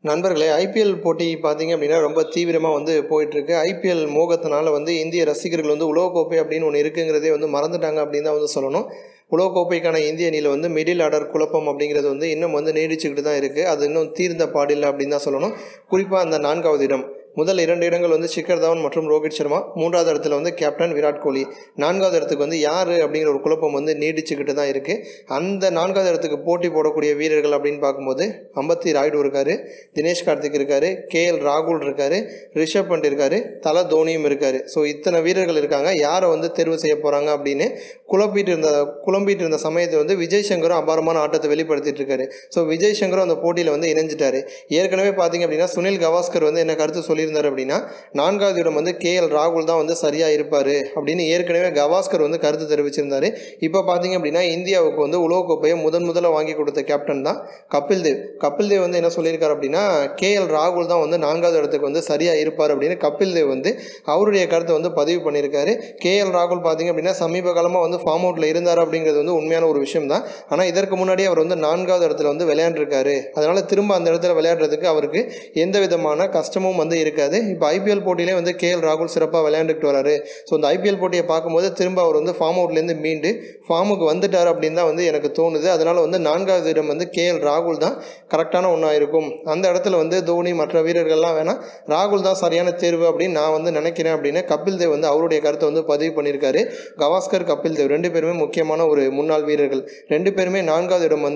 நண்பர்களே, ஐபிஎல் போட்டி பார்த்தீங்க அப்படின்னா ரொம்ப தீவிரமாக போயிட்டுருக்கு. ஐபிஎல் மோகத்தினால இந்திய ரசிகர்கள் உலகக்கோப்பை அப்படின்னு ஒன்று இருக்குங்கிறதே மறந்துட்டாங்க அப்படின்னு தான் சொல்லணும். உலகக்கோப்பைக்கான இந்திய அணியில் மிடில் ஆர்டர் குழப்பம் அப்படிங்கிறது இன்னும் நீடிச்சுக்கிட்டு தான் இருக்குது. அது இன்னும் தீர்ந்த பாடில்லை அப்படின்னு தான் சொல்லணும். குறிப்பாக அந்த 4வது இடம், முதல் 2 இடங்கள் ஷிகர் தவன் மற்றும் ரோஹித் சர்மா, 3வது இடத்துல கேப்டன் விராட் கோலி, 4வது இடத்துக்கு யார் அப்படிங்கிற ஒரு குழப்பம் நீடிச்சுக்கிட்டு தான் இருக்குது. அந்த 4வது இடத்துக்கு போட்டி போடக்கூடிய வீரர்கள் அப்படின்னு பார்க்கும்போது அம்பத்தி ராயுடு இருக்கார், தினேஷ் கார்த்திக் இருக்கார், கேஎல் ராகுல் இருக்கார், ரிஷப் பண்ட் இருக்கார், தல தோனியும் இருக்கார். ஸோ இத்தனை வீரர்கள் இருக்காங்க. யாரை தேர்வு செய்ய போகிறாங்க அப்படின்னு குழம்பிட்டு இருந்த சமயத்தை விஜய் சங்கரும் அபாரமான ஆட்டத்தை வெளிப்படுத்திட்டு இருக்காரு. ஸோ விஜய் சங்கரும் அந்த போட்டியில் இணைஞ்சிட்டாரு. ஏற்கனவே பார்த்தீங்க அப்படின்னா சுனில் கவாஸ்கர் என்ன கருத்து சொல்லியிருந்தார் அப்படின்னா, 4வது இடம் கேஎல் ராகுல் தான் சரியாக இருப்பார் அப்படின்னு ஏற்கனவே கவாஸ்கர் கருத்து தெரிவிச்சிருந்தார். இப்போ பார்த்தீங்க அப்படின்னா இந்தியாவுக்கு உலகக்கோப்பையை முதல்ல வாங்கி கொடுத்த கேப்டன் தான் கபில் தேவ் என்ன சொல்லியிருக்காரு அப்படின்னா, கேஎல் ராகுல் தான் 4வது இடத்துக்கு சரியாக இருப்பார் அப்படின்னு கபில் தேவ் அவருடைய கருத்தை பதிவு பண்ணியிருக்காரு. கேஎல் ராகுல் பார்த்தீங்க அப்படின்னா சமீப காலமாக ஃபார்ம் அவுட்டில் இருந்தார் அப்படிங்கிறது உண்மையான ஒரு விஷயம் தான். ஆனால் இதற்கு முன்னாடி அவர் 4வது இடத்துல விளையாண்டுருக்காரு. அதனால் திரும்ப அந்த இடத்துல விளையாடுறதுக்கு அவருக்கு எந்த விதமான கஷ்டமும் இருக்காது. இப்போ ஐபிஎல் போட்டியிலே கேஎல் ராகுல் சிறப்பாக விளையாண்டுட்டு வராரு. ஸோ இந்த ஐபிஎல் போட்டியை பார்க்கும்போது திரும்ப அவர் ஃபார்ம் அவுட்லேருந்து மீண்டு ஃபார்முக்கு வந்துட்டார் அப்படின்னு தான் எனக்கு தோணுது. அதனால் 4வது இடம் கேஎல் ராகுல் தான் கரெக்டான ஒன்றா இருக்கும். அந்த இடத்துல தோனி மற்ற வீரர்கள்லாம் வேணாம், ராகுல் தான் சரியான தேர்வு அப்படின்னு நான் நினைக்கிறேன் அப்படின்னு கபில் தேவ் அவருடைய கருத்தை பதிவு பண்ணியிருக்காரு. கவாஸ்கர், கபில் தேவ் 2 பேருமே முக்கியமான ஒரு முன்னாள் வீரர்கள். 2 பேருமே 4வது இடம்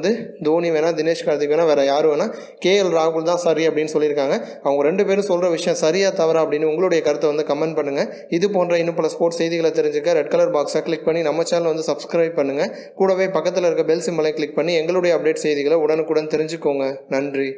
தோனி வேணாம், தினேஷ் கார்த்திக் வேணாம், வேறு யார் வேணால் கேஎல் ராகுல் தான் சரி அப்படின்னு சொல்லியிருக்காங்க. அவங்க 2 பேரும் சொல்கிற விஷயம் சரியா தவறா அப்படின்னு உங்களுடைய கருத்தை கமெண்ட் பண்ணுங்கள். இது போன்ற இன்னும் பல ஸ்போர்ட்ஸ் செய்திகளை தெரிஞ்சுக்க ரெட் கலர் பாக்ஸை கிளிக் பண்ணி நம்ம சேனல் சப்ஸ்கிரைப் பண்ணுங்கள். கூடவே பக்கத்தில் இருக்க பெல் சிம்பலை கிளிக் பண்ணி எங்களுடைய அப்டேட் செய்திகளை உடனுக்குடன் தெரிஞ்சுக்கோங்க. நன்றி.